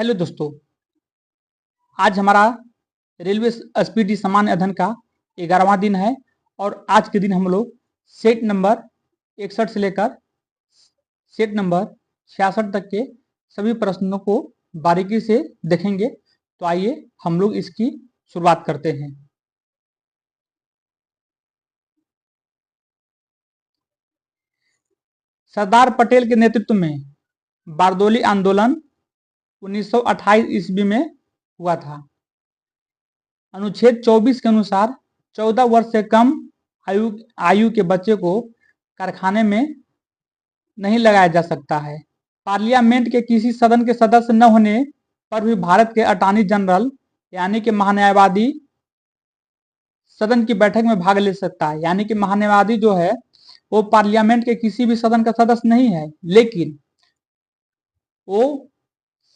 Hello दोस्तों, आज हमारा रेलवे स्पीडी सामान्य अध्ययन का 11वां दिन है और आज के दिन हम लोग सेट नंबर 61 से लेकर सेट नंबर 66 तक के सभी प्रश्नों को बारीकी से देखेंगे। तो आइए हम लोग इसकी शुरुआत करते हैं। सरदार पटेल के नेतृत्व में बारदोली आंदोलन 1928 ईस्वी में हुआ था। अनुच्छेद 24 के अनुसार 14 वर्ष से कम आयु के बच्चे को कारखाने में नहीं लगाया जा सकता है। पार्लियामेंट के किसी सदन के सदस्य न होने पर भी भारत के अटॉर्नी जनरल यानी कि महान्यायवादी सदन की बैठक में भाग ले सकता है। यानी कि महान्यायवादी जो है वो पार्लियामेंट के किसी भी सदन का सदस्य नहीं है, लेकिन वो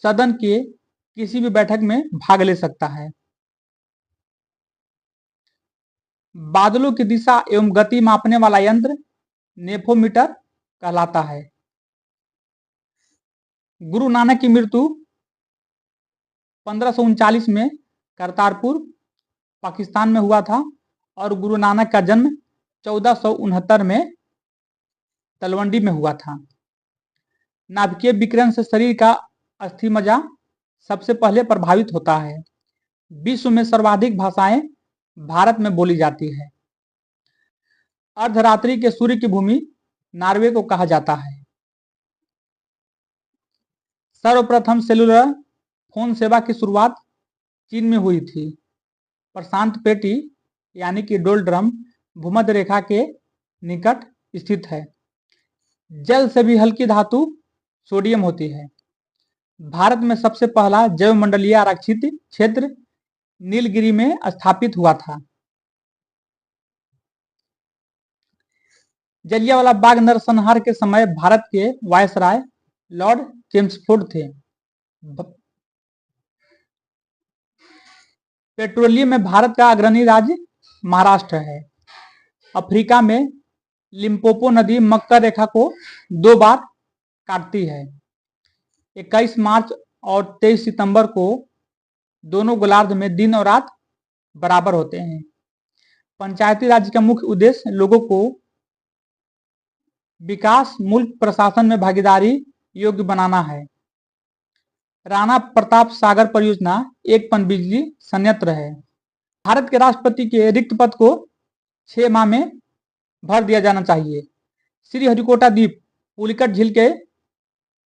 सदन के किसी भी बैठक में भाग ले सकता है। बादलों की दिशा एवं गति मापने वाला यंत्र नेफोमीटर कहलाता है। गुरु नानक की मृत्यु 1539 में करतारपुर पाकिस्तान में हुआ था और गुरु नानक का जन्म 1469 में तलवंडी में हुआ था। नाभिकीय विकिरण से शरीर का अस्थि मज्जा सबसे पहले प्रभावित होता है। विश्व में सर्वाधिक भाषाएं भारत में बोली जाती है। अर्धरात्रि के सूर्य की भूमि नॉर्वे को कहा जाता है। सर्वप्रथम सेलुलर फोन सेवा की शुरुआत चीन में हुई थी। प्रशांत पेटी यानी कि डोलड्रम भूमध्य रेखा के निकट स्थित है। जल से भी हल्की धातु सोडियम होती है। भारत में सबसे पहला जैवमंडलीय आरक्षित क्षेत्र नीलगिरी में स्थापित हुआ था। जलियांवाला बाग नरसंहार के समय भारत के वायसराय लॉर्ड चेम्सफोर्ड थे। पेट्रोलियम में भारत का अग्रणी राज्य महाराष्ट्र है। अफ्रीका में लिम्पोपो नदी मक्कर रेखा को 2 बार काटती है। 21 मार्च और 23 सितंबर को दोनों गोलार्ध में दिन और रात बराबर होते हैं। पंचायती राज का मुख्य उद्देश्य लोगों को विकास मुल्क प्रशासन में भागीदारी योग्य बनाना है। राणा प्रताप सागर परियोजना एक पनबिजली संयंत्र है। भारत के राष्ट्रपति के रिक्त पद को 6 माह में भर दिया जाना चाहिए। श्रीहरिकोटा द्वीप पुलिकट झील के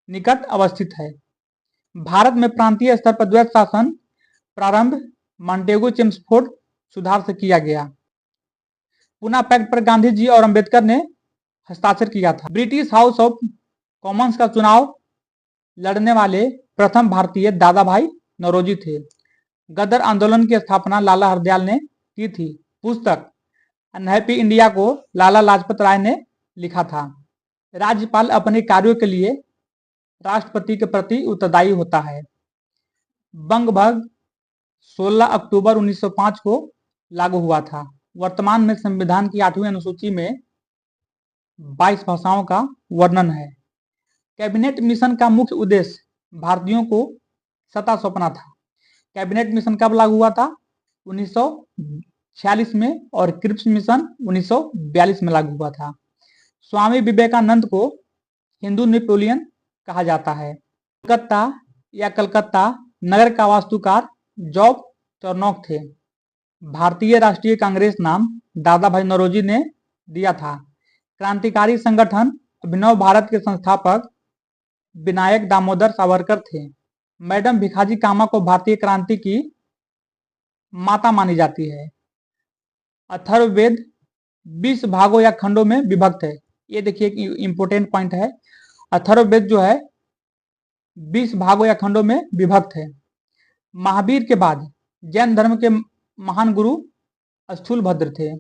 निकट अवस्थित है। भारत में प्रांतीय स्तर पर द्वैत शासन प्रारंभ मॉन्टेगो चेम्सफोर्ड सुधार से किया गया। पूना पैक्ट पर गांधी जी और अंबेडकर ने हस्ताक्षर किया था। ब्रिटिश हाउस ऑफ कॉमन्स का चुनाव लड़ने वाले प्रथम भारतीय दादा भाई नौरोजी थे। गदर आंदोलन की स्थापना लाला हरदयाल ने की थी। पुस्तक अनहैप्पी इंडिया को लाला लाजपत राय ने लिखा था। राज्यपाल अपने कार्यों के लिए राष्ट्रपति के प्रति उत्तरदायी होता है। बंग भंग 16 अक्टूबर 1905 को लागू हुआ था। वर्तमान में संविधान की 8वीं अनुसूची में 22 भाषाओं का वर्णन है। कैबिनेट मिशन का मुख्य उद्देश्य भारतीयों को सत्ता सौंपना था। कैबिनेट मिशन कब लागू हुआ था? 1946 में और क्रिप्स मिशन 1942 में लागू हुआ था। स्वामी विवेकानंद को हिंदू नेपोलियन कहा जाता है। कलकत्ता नगर का वास्तुकार जॉब टर्नौक थे। भारतीय राष्ट्रीय कांग्रेस नाम दादा भाई नौरोजी ने दिया था। क्रांतिकारी संगठन अभिनव भारत के संस्थापक विनायक दामोदर सावरकर थे। मैडम भिखाजी कामा को भारतीय क्रांति की माता मानी जाती है। अथर्ववेद 20 भागों या खंडों में विभक्त है। ये देखिए एक इंपोर्टेंट पॉइंट है। अथर्ववेद जो है 20 भागों या खंडों में विभक्त है। महावीर के बाद जैन धर्म के महान गुरु स्थूलभद्र थे।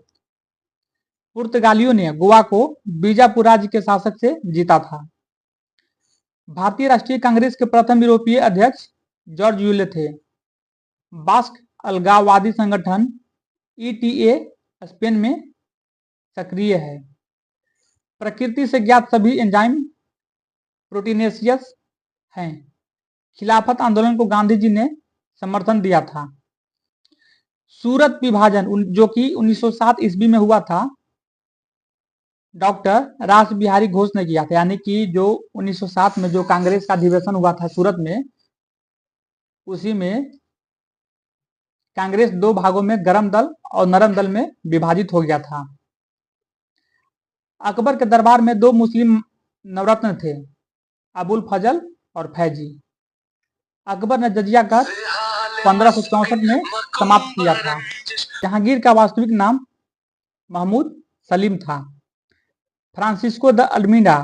पुर्तगालियों ने गोवा को बीजापुर राज्य के शासक से जीता था। भारतीय राष्ट्रीय कांग्रेस के प्रथम यूरोपीय अध्यक्ष जॉर्ज यूले थे। बास्क अलगाववादी संगठन ETA स्पेन में सक्रिय है। प्रकृति से ज्ञात सभी एंजाइम प्रोटीनेशियस हैं। खिलाफत आंदोलन को गांधी जी ने समर्थन दिया था। सूरत विभाजन जो कि 1907 ईस्वी में हुआ था, डॉक्टर रास बिहारी घोष ने किया था। यानी कि जो 1907 में जो कांग्रेस का अधिवेशन हुआ था सूरत में, उसी में कांग्रेस दो भागों में, गर्म दल और नरम दल में विभाजित हो गया था। अकबर के दरबार में दो मुस्लिम नवरत्न थे, अबुल फजल और फैजी। अकबर ने जजिया कर 1564 में समाप्त किया था। जहांगीर का वास्तविक नाम महमूद सलीम था। फ्रांसिस्को द अल्मीडा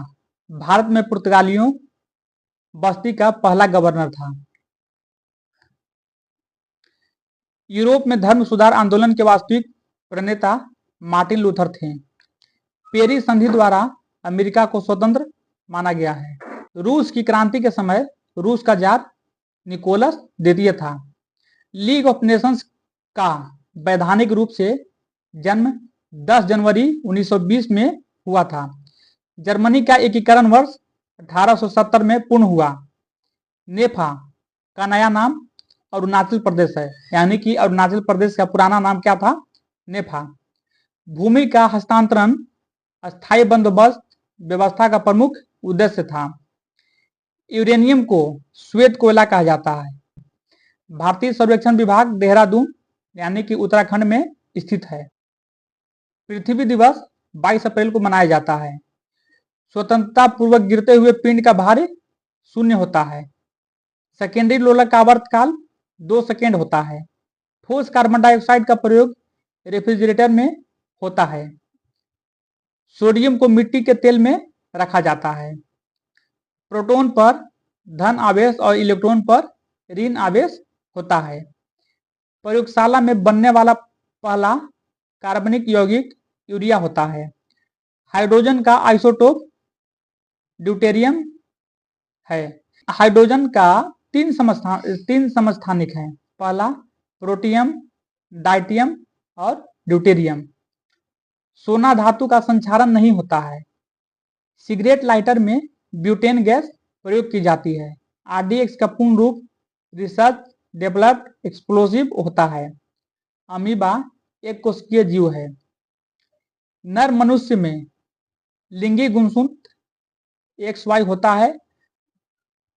भारत में पुर्तगालियों बस्ती का पहला गवर्नर था। यूरोप में धर्म सुधार आंदोलन के वास्तविक प्रणेता मार्टिन लूथर थे। पेरिस संधि द्वारा अमेरिका को स्वतंत्र माना गया है। रूस की क्रांति के समय रूस का जार निकोलस द्वितीय था। लीग ऑफ नेशंस का वैधानिक रूप से जन्म 10 जनवरी 1920 में हुआ था। जर्मनी का एकीकरण वर्ष 1870 में पूर्ण हुआ। नेफा का नया नाम अरुणाचल प्रदेश है। यानी कि अरुणाचल प्रदेश का पुराना नाम क्या था? नेफा। भूमि का हस्तांतरण अस्थायी बंदोबस्त व्यवस्था का प्रमुख उद्देश्य था। यूरेनियम को श्वेत कोयला कहा जाता है। भारतीय सर्वेक्षण विभाग देहरादून यानी कि उत्तराखंड में स्थित है। पृथ्वी दिवस 22 अप्रैल को मनाया जाता है। स्वतंत्रता पूर्वक गिरते हुए पिंड का भार शून्य होता है। सेकेंडरी लोलक का आवर्तकाल 2 सेकेंड होता है। ठोस कार्बन डाइऑक्साइड का प्रयोग रेफ्रिजरेटर में होता है। सोडियम को मिट्टी के तेल में रखा जाता है। प्रोटॉन पर धन आवेश और इलेक्ट्रॉन पर ऋण आवेश होता है। प्रयोगशाला में बनने वाला पहला कार्बनिक यौगिक यूरिया होता है। हाइड्रोजन का आइसोटोप ड्यूटेरियम है। हाइड्रोजन का तीन समस्थानिक है। पहला प्रोटियम, डायटियम और ड्यूटेरियम। सोना धातु का संक्षारण नहीं होता है। सिगरेट लाइटर में ब्यूटेन गैस प्रयोग की जाती है। आरडीएक्स का पूर्ण रूप रिसर्च डेवलप्ड एक्सप्लोसिव होता है। अमीबा एक कोशिकीय जीव है। नर मनुष्य में लिंगी गुणसूत्र XY होता है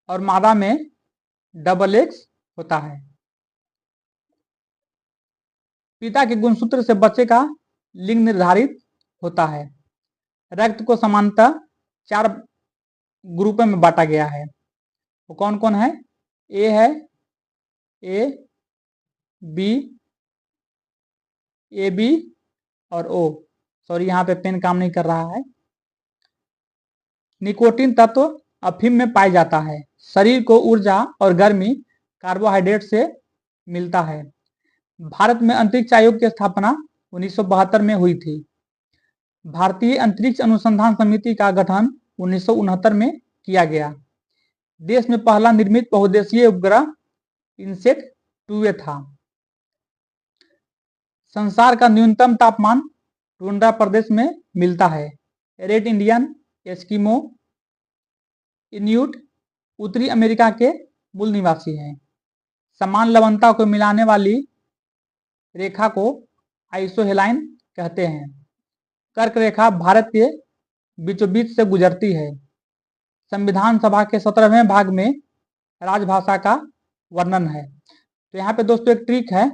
और मादा में XX होता है। पिता के गुणसूत्र से बच्चे का लिंग निर्धारित होता है। रक्त को समानतः 4 ग्रुपों में बांटा गया है। वो कौन कौन है? ए है A, B, AB और O। सॉरी, यहाँ पे पेन काम नहीं कर रहा है। निकोटीन तत्व अफीम में पाया जाता है। शरीर को ऊर्जा और गर्मी कार्बोहाइड्रेट से मिलता है। भारत में अंतरिक्ष आयोग की स्थापना 1972 में हुई थी। भारतीय अंतरिक्ष अनुसंधान समिति का गठन 1969 में किया गया। देश में पहला निर्मित बहुउद्देशीय उपग्रह इनसेट 2A था। संसार का न्यूनतम तापमान टुंड्रा प्रदेश में मिलता है। रेड इंडियन, एस्किमो, इन्यूट उत्तरी अमेरिका के मूल निवासी हैं। समान लवणता को मिलाने वाली रेखा को आइसोहेलाइन कहते हैं। कर्क रेखा भारत के बीचों बीच से गुजरती है। संविधान सभा के 17वें भाग में राजभाषा का वर्णन है। तो यहाँ पे दोस्तों एक ट्रिक है,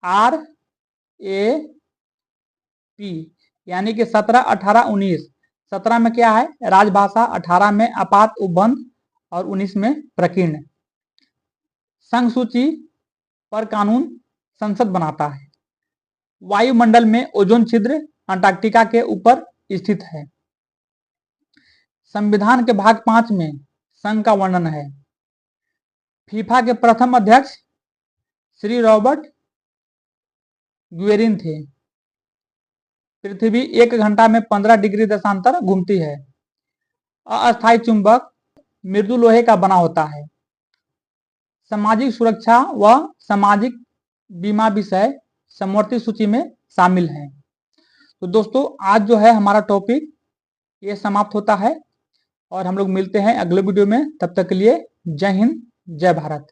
RAP यानी कि 17, 18, 19। 17 में क्या है? राजभाषा, 18 में आपात उपबंध और 19 में प्रकीर्ण। संघ सूची पर कानून संसद बनाता है। वायुमंडल में ओजोन छिद्र अंटार्कटिका के ऊपर स्थित है। संविधान के भाग 5 में संघ का वर्णन है। फीफा के प्रथम अध्यक्ष श्री रॉबर्ट ग्वेरिन थे। पृथ्वी 1 घंटा में 15 डिग्री देशांतर घूमती है। अस्थायी चुंबक मृदु लोहे का बना होता है। सामाजिक सुरक्षा व सामाजिक बीमा विषय समवर्ती सूची में शामिल हैं। तो दोस्तों आज जो है हमारा टॉपिक ये समाप्त होता है और हम लोग मिलते हैं अगले वीडियो में। तब तक के लिए जय हिंद, जय भारत।